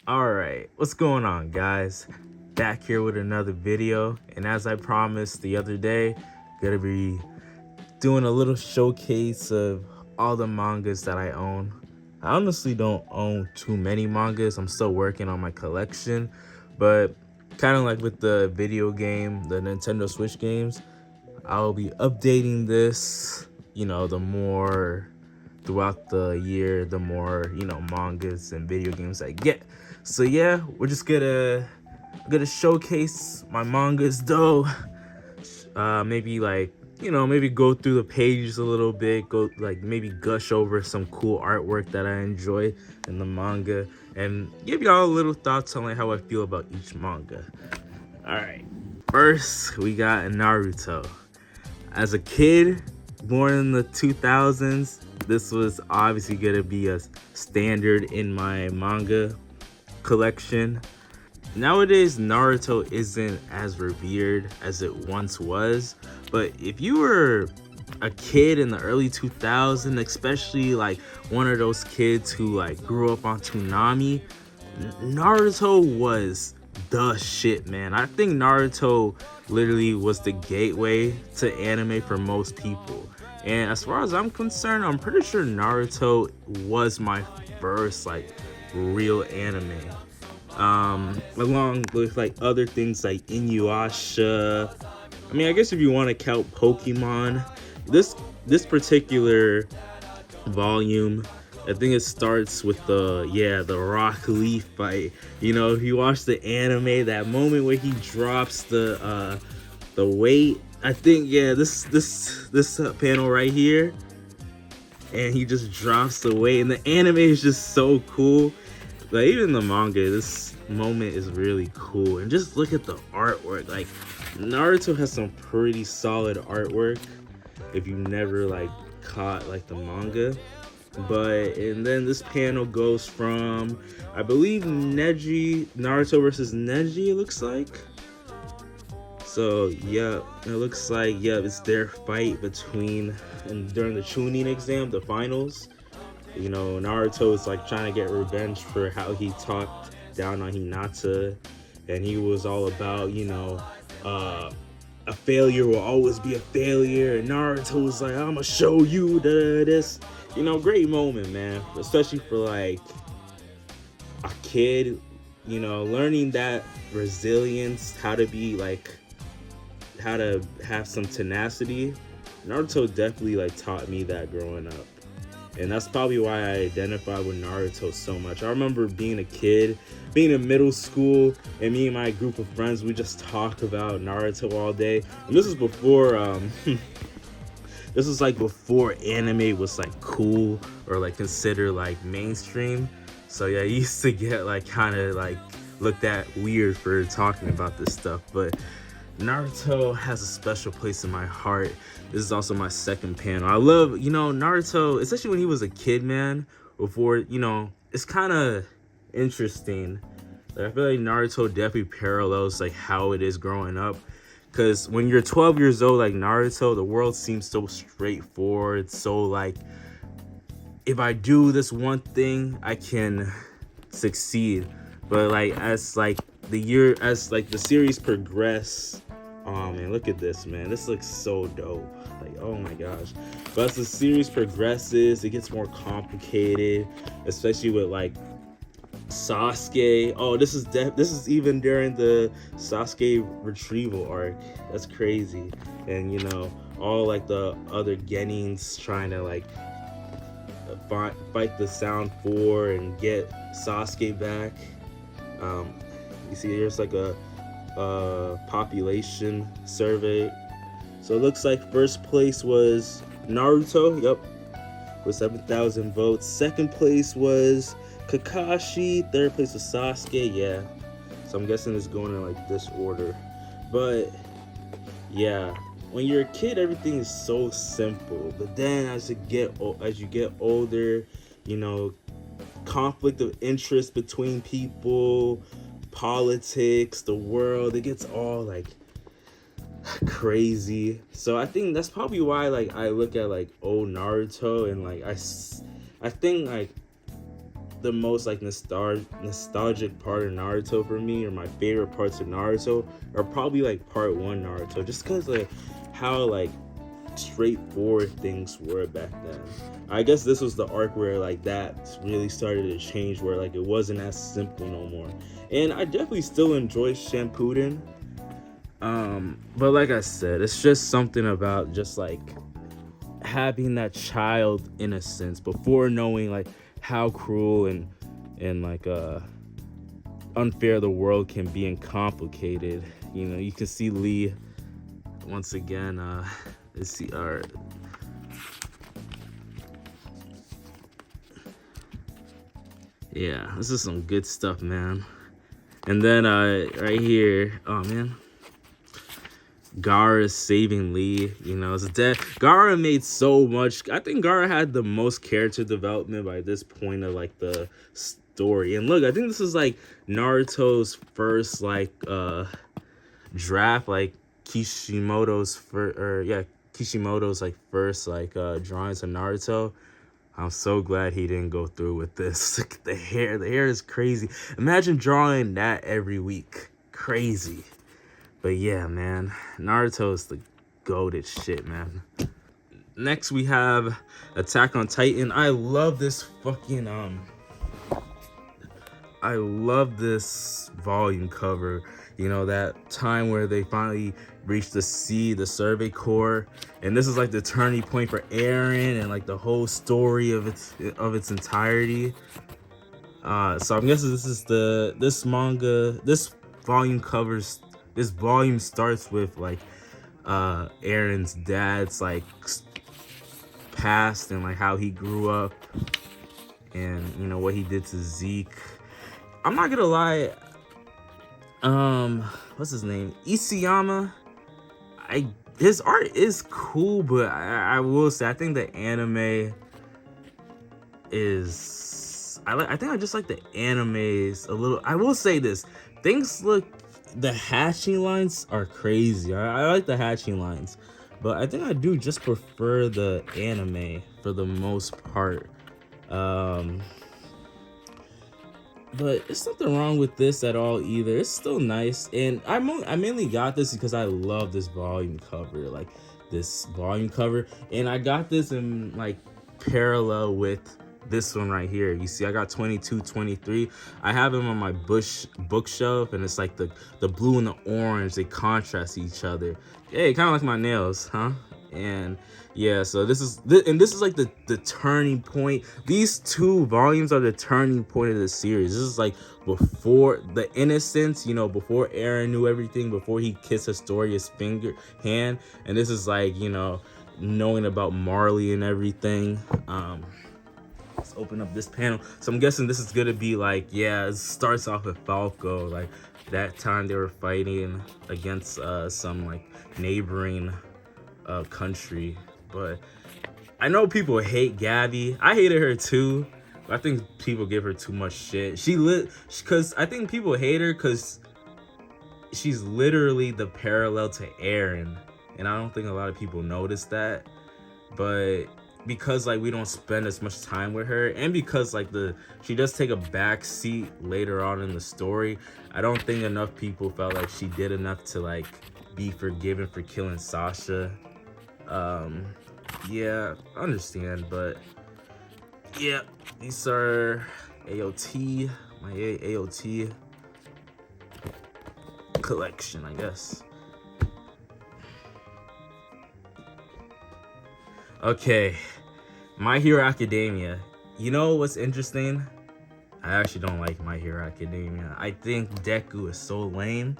Alright, what's going on, guys? Back here with another video, and as I promised the other day, gonna be doing a little showcase of all the mangas that I own. I honestly don't own too many mangas. I'm still working on my collection, but kind of like with the video game, the Nintendo Switch games, I'll be updating this, the more throughout the year, the more, mangas and video games I get. So yeah, we're just gonna showcase my mangas though. Maybe like, maybe go through the pages a little bit, go like maybe gush over some cool artwork that I enjoy in the manga, and give y'all a little thoughts on like how I feel about each manga. All right, first we got Naruto. As a kid born in the 2000s, this was obviously gonna be a standard in my manga collection. Nowadays, Naruto isn't as revered as it once was, but if you were a kid in the early 2000s, especially like one of those kids who like grew up on Toonami, Naruto was the shit, man. I think Naruto literally was the gateway to anime for most people. And as far as I'm concerned, I'm pretty sure Naruto was my first like real anime. Along with like other things like Inuyasha. I mean, I guess if you want to count Pokemon, this particular volume, I think it starts with the Rock Lee fight. If you watch the anime, that moment where he drops the weight, I think this panel right here, and he just drops the weight, and the anime is just so cool. Like even the manga, this moment is really cool. And just look at the artwork. Like Naruto has some pretty solid artwork if you never like caught like the manga. And then this panel goes from, I believe, Naruto versus Neji, it looks like. So yeah, it looks like it's their fight during the Chunin exam, the finals. Naruto is like trying to get revenge for how he talked down on Hinata, and he was all about, a failure will always be a failure. And Naruto was like, I'm gonna show you this. Great moment, man. Especially for like a kid, learning that resilience, how to have some tenacity. Naruto definitely like taught me that growing up. And that's probably why I identify with Naruto so much. I remember being a kid, being in middle school, and me and my group of friends, we just talk about Naruto all day. And this is before, this was like before anime was like cool or like considered like mainstream. So yeah, I used to get like kind of like looked at weird for talking about this stuff. But Naruto has a special place in my heart. This is also my second panel. I love, Naruto, especially when he was a kid, man. Before, it's kind of interesting. Like, I feel like Naruto definitely parallels like how it is growing up. Because when you're 12 years old, like Naruto, the world seems so straightforward. So like, if I do this one thing, I can succeed. But like as the series progress, oh man, look at this, man. This looks so dope. Like, oh my gosh. But as the series progresses, it gets more complicated, especially with like Sasuke. Oh, this is even during the Sasuke retrieval arc. That's crazy. And all like the other Genins trying to like fight the Sound 4 and get Sasuke back. You see here's like a population survey. So it looks like first place was Naruto, yep, with 7,000 votes. Second place was Kakashi. Third place was Sasuke, yeah. So I'm guessing it's going in like this order. But yeah, when you're a kid, everything is so simple. But then as you get older, conflict of interest between people, politics, the world, it gets all like crazy. So I think that's probably why like I look at like old Naruto and like I think like the most like nostalgic part of Naruto for me, or my favorite parts of Naruto, are probably like part 1 Naruto, just because like how like straightforward things were back then. I guess this was the arc where like that really started to change, where like it wasn't as simple no more. And I definitely still enjoy Shippuden. But like I said, it's just something about just like having that child innocence before knowing like how cruel and like unfair the world can be and complicated. You know, you can see Lee once again. Let's see. All right. Yeah, this is some good stuff, man. And then right here, oh man, Gaara saving Lee. You know, it's dead. Gaara made so much. I think Gaara had the most character development by this point of like the story. And look, I think this is like Naruto's first like draft, like Kishimoto's Kishimoto's like first like drawings of Naruto. I'm so glad he didn't go through with this. Look at the hair is crazy. Imagine drawing that every week. Crazy. But yeah, man, Naruto is the goated shit, man. Next we have Attack on Titan. I love this fucking I love this volume cover. You know, that time where they finally reached the survey core, and this is like the turning point for Eren and like the whole story of its entirety. So I'm guessing this volume starts with like Eren's dad's like past and like how he grew up, and you know what he did to Zeke. I'm not gonna lie, what's his name, Isayama, his art is cool, but I will say I think the anime is I think I just like the animes a little. I will say this, the hatching lines are crazy. I like the hatching lines, but I think I do just prefer the anime for the most part. But there's nothing wrong with this at all either. It's still nice, and I mainly got this because I love this volume cover, and I got this in like parallel with this one right here. You see, I got 22, 23. I have them on my bookshelf, and it's like the blue and the orange, they contrast each other. Hey, kind of like my nails, huh? And yeah, so this is like the turning point. These 2 volumes are the turning point of the series. This is like before the innocence, you know, before Eren knew everything, before he kissed Historia's hand, and this is like, you know, knowing about Marley and everything. Let's open up this panel. So I'm guessing this is gonna be like, yeah, it starts off with Falco, like that time they were fighting against some like neighboring country. But I know people hate Gabby. I hated her too, but I think people give her too much shit. Because I think people hate her because she's literally the parallel to Eren, and I don't think a lot of people notice that. But because like we don't spend as much time with her, and because like she does take a back seat later on in the story, I don't think enough people felt like she did enough to like be forgiven for killing Sasha. Yeah, I understand, but yeah, these are AOT, my AOT collection, I guess. Okay, My Hero Academia. You know what's interesting? I actually don't like My Hero Academia. I think Deku is so lame.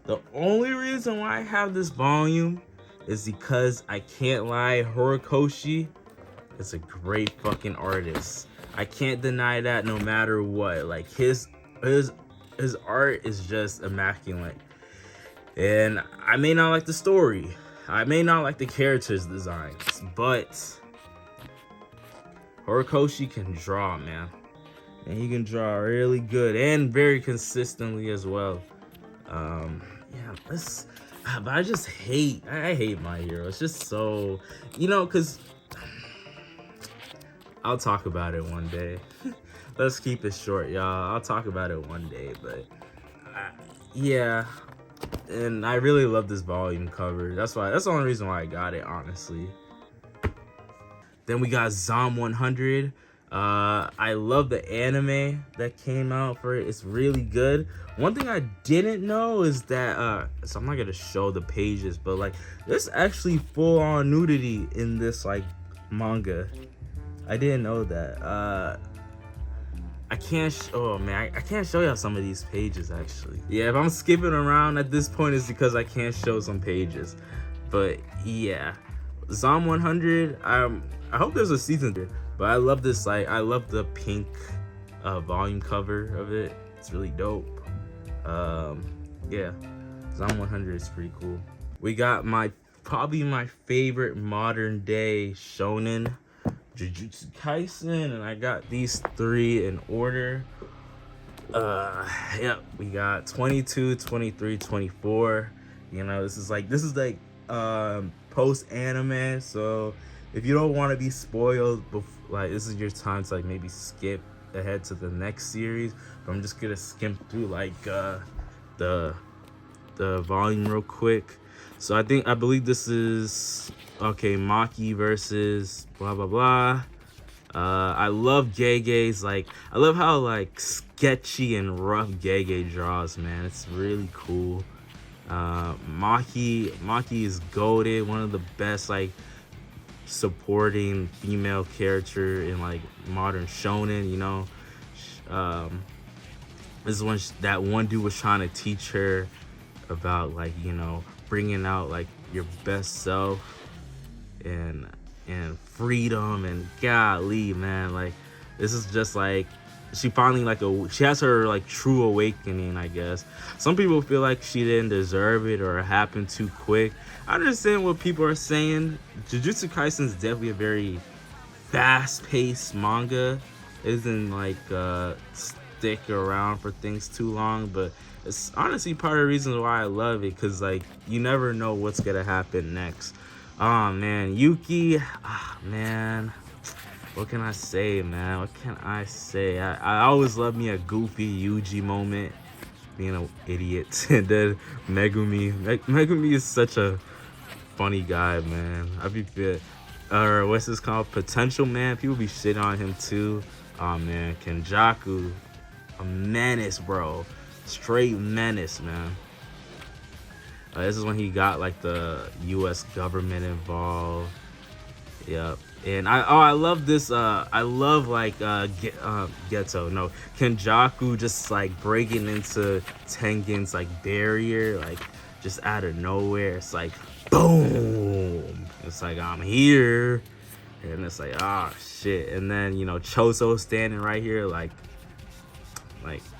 The only reason why I have this volume is because I can't lie, Horikoshi is a great fucking artist. I can't deny that no matter what. Like his art is just immaculate. And I may not like the story, I may not like the characters' designs, but Horikoshi can draw, man. And he can draw really good and very consistently as well. Yeah, but I just hate, I hate My Hero. It's just so, you know, because I'll talk about it one day. let's keep it short, y'all. I'll talk about it one day, but yeah. And I really love this volume cover. That's the only reason why I got it, honestly. Then we got Zom 100. I love the anime that came out for it. It's really good. One thing I didn't know is that so I'm not gonna show the pages, but like there's actually full-on nudity in this like manga. I didn't know that. I can't oh man, I can't show y'all some of these pages actually. Yeah, if I'm skipping around at this point, it's because I can't show some pages. But yeah, Zom 100. I hope there's a season 3. But I love this, like I love the pink volume cover of it. It's really dope. Yeah, Zom 100 is pretty cool. We got probably my favorite modern day shonen, Jujutsu Kaisen, and I got these 3 in order. Yeah, we got 22, 23, 24. You know, this is like post anime, so if you don't want to be spoiled, like this is your time to like maybe skip ahead to the next series. But I'm just gonna skim through like the volume real quick. So I believe this is okay. Maki versus blah blah blah. I love Gege's, like I love how like sketchy and rough Gege draws, man. It's really cool. Maki is goated, one of the best like supporting female character in like modern shonen, you know. This is when that one dude was trying to teach her about like, you know, bringing out like your best self and freedom, and golly, man, like this is just like she finally she has her like true awakening, I guess. Some people feel like she didn't deserve it or it happened too quick. I understand what people are saying. Jujutsu Kaisen is definitely a very fast-paced manga. It isn't like stick around for things too long, but it's honestly part of the reason why I love it, because like you never know what's gonna happen next. Oh man, Yuki, man, what can I say, man? What can I say? I always love me a goofy Yuji moment, being an idiot. And then Megumi is such a funny guy, man. I be fit. Or what's this called? Potential Man. People be shitting on him too. Oh man, Kenjaku, a menace, bro. Straight menace, man. This is when he got like the U.S. government involved. Yep. And I love this. I love like Kenjaku just like breaking into Tengen's like barrier, like just out of nowhere. It's like boom. It's like I'm here, and it's like shit. And then you know Choso standing right here, like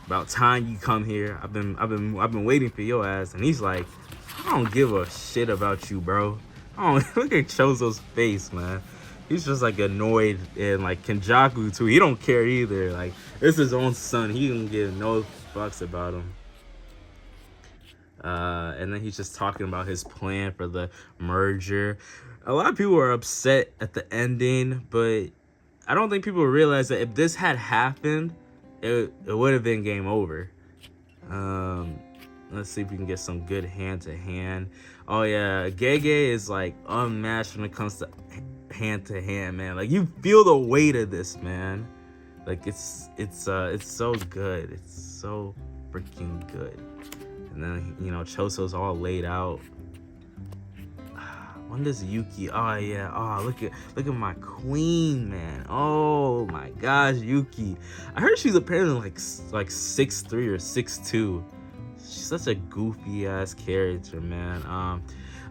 about time you come here. I've been waiting for your ass. And he's like, I don't give a shit about you, bro. Look at Choso's face, man. He's just like annoyed, and like Kenjaku too. He don't care either. Like it's his own son. He don't give no fucks about him. And then he's just talking about his plan for the merger. A lot of people are upset at the ending, but I don't think people realize that if this had happened, it would have been game over. Let's see if we can get some good hand-to-hand. Oh yeah, Gege is like unmatched when it comes to hand-to-hand, man. Like you feel the weight of this, man. Like it's so good. It's so freaking good. And then you know Choso's all laid out. When does Yuki? Oh yeah. Oh look at my queen, man. Oh my gosh, Yuki. I heard she's apparently like 6'3" or 6'2". She's such a goofy ass character, man.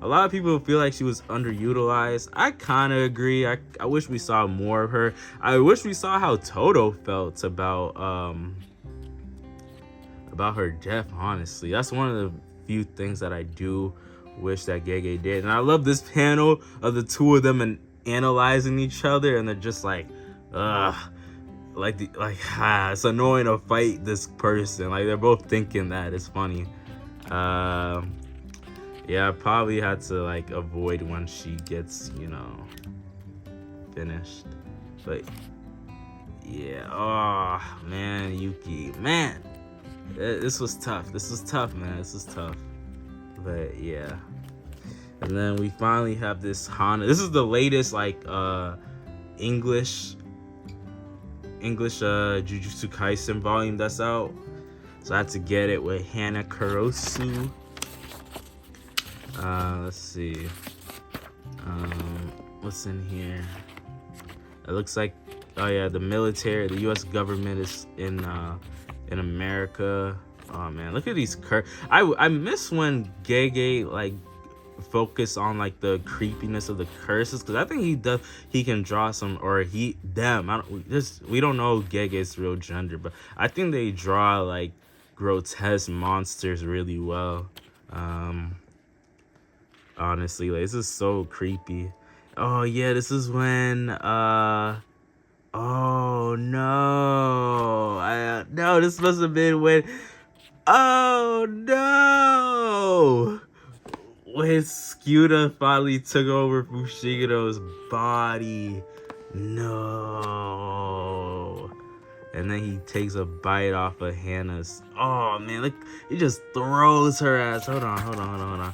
A lot of people feel like she was underutilized. I kind of agree. I wish we saw more of her. I wish we saw how Toto felt about her death. Honestly, that's one of the few things that I do wish that Gege did. And I love this panel of the two of them and analyzing each other, and they're just like, it's annoying to fight this person. Like they're both thinking that. It's funny. Yeah, I probably had to like avoid when she gets, you know, finished. But Yeah. Oh man, Yuki, man, this was tough. This was tough, man. This was tough. But yeah. And then we finally have this Hana. This is the latest like English Jujutsu Kaisen volume that's out. So I had to get it with Hana Kurosu. Let's see. What's in here? It looks like, oh yeah, the military, the U.S. government is in America. Oh man, look at these I miss when Gege like focus on like the creepiness of the curses, because I think he can draw some, or we don't know Gege's real gender, but I think they draw like grotesque monsters really well. Honestly, like, this is so creepy. Oh yeah, this is when oh no, no, this must have been when, oh no, when Skuna finally took over Fushigoro's body. No. And then he takes a bite off of Hannah's. Oh man, look, he just throws her ass. Hold on.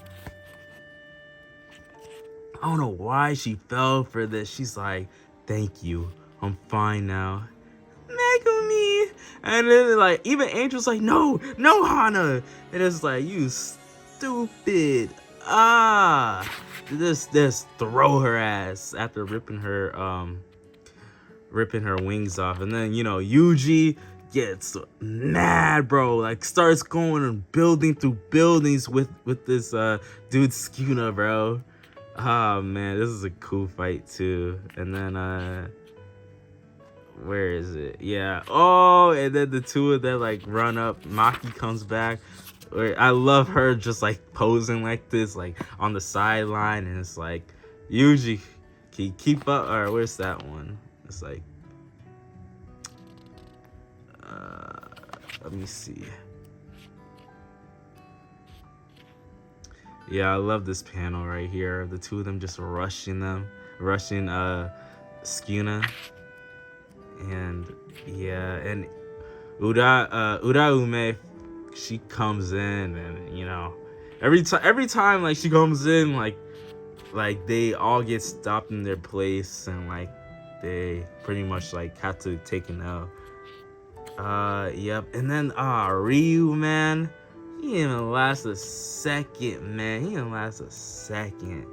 I don't know why she fell for this. She's like, thank you, I'm fine now. Megumi. And then like even Angel's like, no Hana. And it's like, you stupid. Just throw her ass after ripping her wings off. And then, you know, Yuji gets mad, bro, like starts going and building through buildings with this dude Skuna, bro. Oh man, this is a cool fight too. And then where is it? Yeah. Oh, and then the two of them like run up. Maki comes back. I love her just like posing like this, like on the sideline, and it's like, Yuji, can you keep up? Or where's that one? It's like, let me see. Yeah, I love this panel right here. The two of them just rushing Skuna. And yeah, and Uraume, she comes in, and you know, every time like she comes in, like they all get stopped in their place, and like they pretty much like have to take an L. Yep. And then Ryu, man, he didn't even last a second, man. He didn't last a second.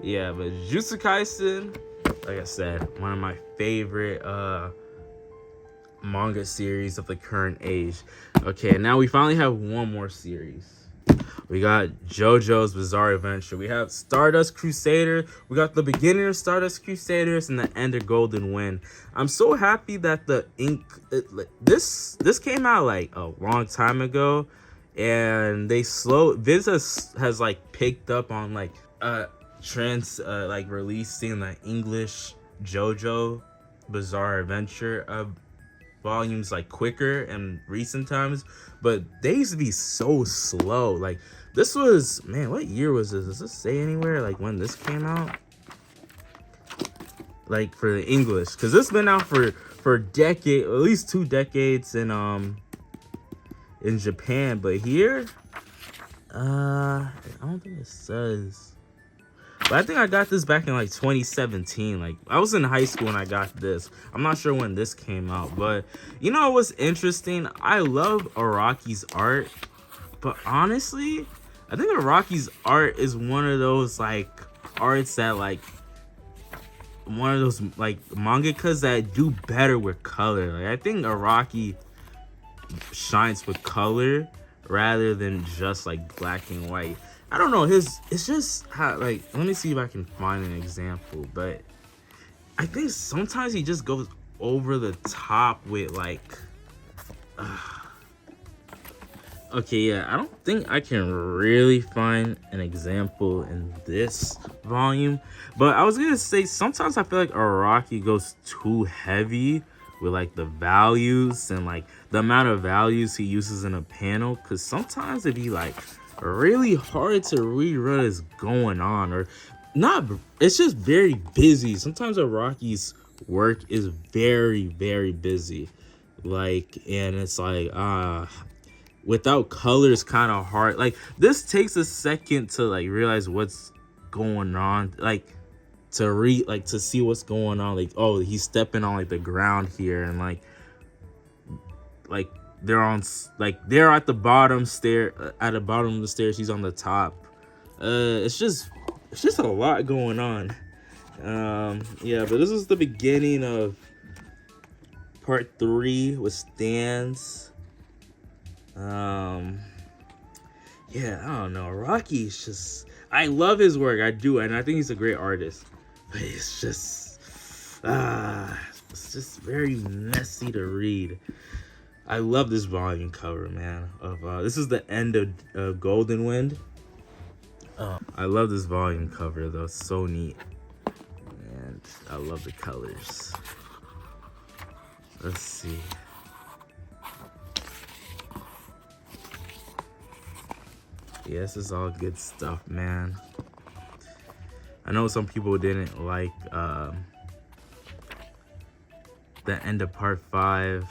Yeah, but Jujutsu Kaisen, like I said, one of my favorite manga series of the current age. Okay, now we finally have one more series. We got JoJo's Bizarre Adventure. We have Stardust Crusader. We got the beginning of Stardust Crusaders and the end of Golden Wind. I'm so happy that the this came out like a long time ago, and Viz has like picked up on like like releasing the English JoJo Bizarre Adventure volumes like quicker in recent times, but they used to be so slow. Like this was, man, what year was this? Does this say anywhere like when this came out? Like for the English, because this been out for a decade, at least 2 decades in Japan, but here I don't think it says. But I think I got this back in like 2017. Like I was in high school when I got this. I'm not sure when this came out, but you know what's interesting? I love Araki's art, but honestly, I think Araki's art is one of those like arts that like one of those like mangakas that do better with color. Like I think Araki shines with color rather than just like black and white. I don't know, it's just how, like, let me see if I can find an example, but I think sometimes he just goes over the top with like okay, yeah, I don't think I can really find an example in this volume, but I was gonna say sometimes I feel like Araki goes too heavy with like the values and like the amount of values he uses in a panel, because sometimes it'd be like really hard to read what is going on, or not. It's just very busy. Sometimes Araki's work is very, very busy. Like, and it's like, without color, it's kind of hard. Like, this takes a second to like realize what's going on. Like, to read, like, to see what's going on. Like, oh, he's stepping on like the ground here, and like they're on, like, they're at the bottom stair, at the bottom of the stairs, he's on the top. It's just a lot going on. Yeah, but this is the beginning of part 3 with stands. Yeah, I don't know, Rocky's just, I love his work, I do, and I think he's a great artist, but it's just very messy to read. I love this volume cover, man. This is the end of Golden Wind. I love this volume cover though, it's so neat, and I love the colors. Let's see. Yeah, this is all good stuff, man. I know some people didn't like the end of part 5.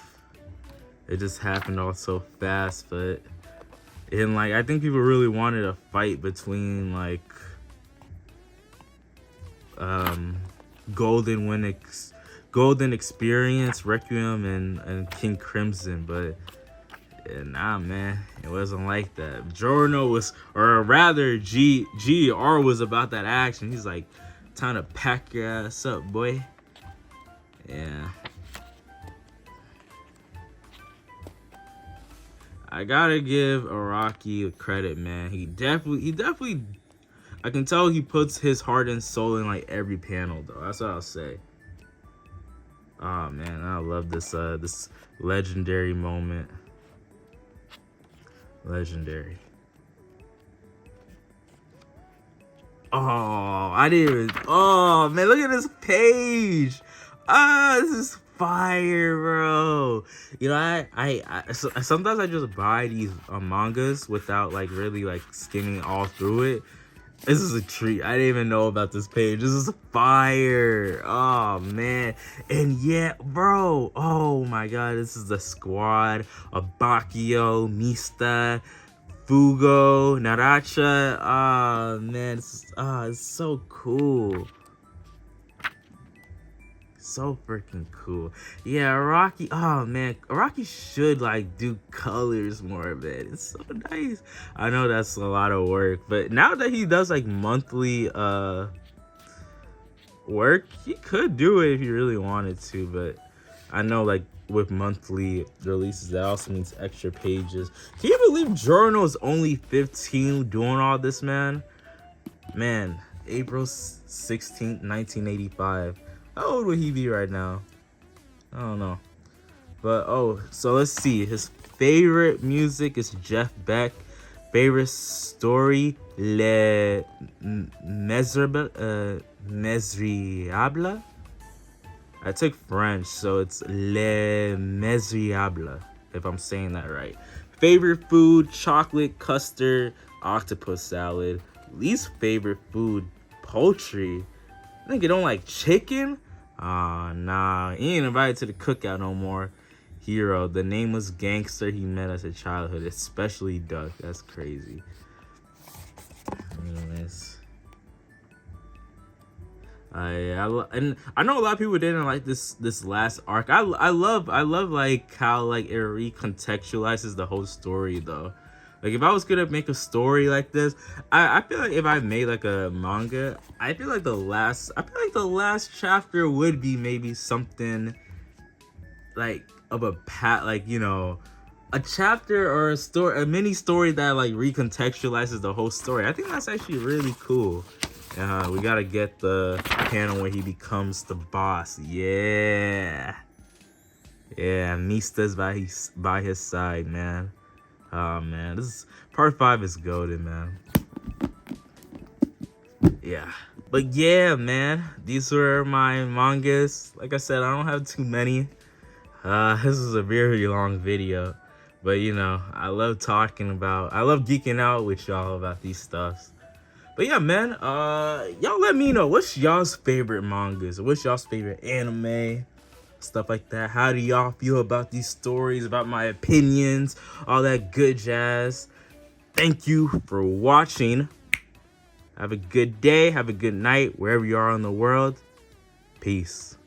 It just happened all so fast, but and like I think people really wanted a fight between like Golden Experience, Requiem, and King Crimson, but yeah, nah, man, it wasn't like that. Giorno was, or rather GR was about that action. He's like, time to pack your ass up, boy. Yeah. I gotta give Araki credit, man. He definitely, I can tell he puts his heart and soul in like every panel, though. That's what I'll say. Oh man, I love this this legendary moment. Legendary. Oh, I didn't even, oh man, look at this page. This is fire, bro. You know, sometimes I just buy these mangas without like really like skimming all through it. This is a treat. I didn't even know about this page. This is fire. Oh man. And yeah, bro, oh my god, this is the squad. Abakio, Mista, Fugo, Naracha. Oh man, it's so cool. So freaking cool. Yeah, Araki, oh man, Araki should like do colors more of it. It's so nice. I know that's a lot of work, but now that he does like monthly work, he could do it if he really wanted to, but I know like with monthly releases that also means extra pages. Can you believe Giorno's only 15 doing all this, man? Man, April 16th, 1985. How old would he be right now? I don't know. But, oh, so let's see. His favorite music is Jeff Beck. Favorite story, Le Mesriable. I took French, so it's Le Mesriable, if I'm saying that right. Favorite food, chocolate, custard, octopus salad. Least favorite food, poultry. I think you don't like chicken? Nah, he ain't invited to the cookout no more. Hero, the nameless gangster he met as a childhood, especially Duck. That's crazy. Anyways, and I know a lot of people didn't like this last arc. I love like how like it recontextualizes the whole story though. Like if I was gonna make a story like this, I feel like if I made like a manga, I feel like the last chapter would be maybe something like of a like, you know, a chapter or a mini story that like recontextualizes the whole story. I think that's actually really cool. We gotta get the panel where he becomes the boss. Yeah, Mista's by his side, man. Oh man, part 5 is golden, man. Yeah, but yeah, man, these were my mangas. Like I said, I don't have too many. This is a very long video, but you know, I love geeking out with y'all about these stuffs. But yeah, man, y'all let me know, what's y'all's favorite mangas? What's y'all's favorite anime? Stuff like that. How do y'all feel about these stories, about my opinions, all that good jazz? Thank you for watching. Have a good day, have a good night, wherever you are in the world. Peace.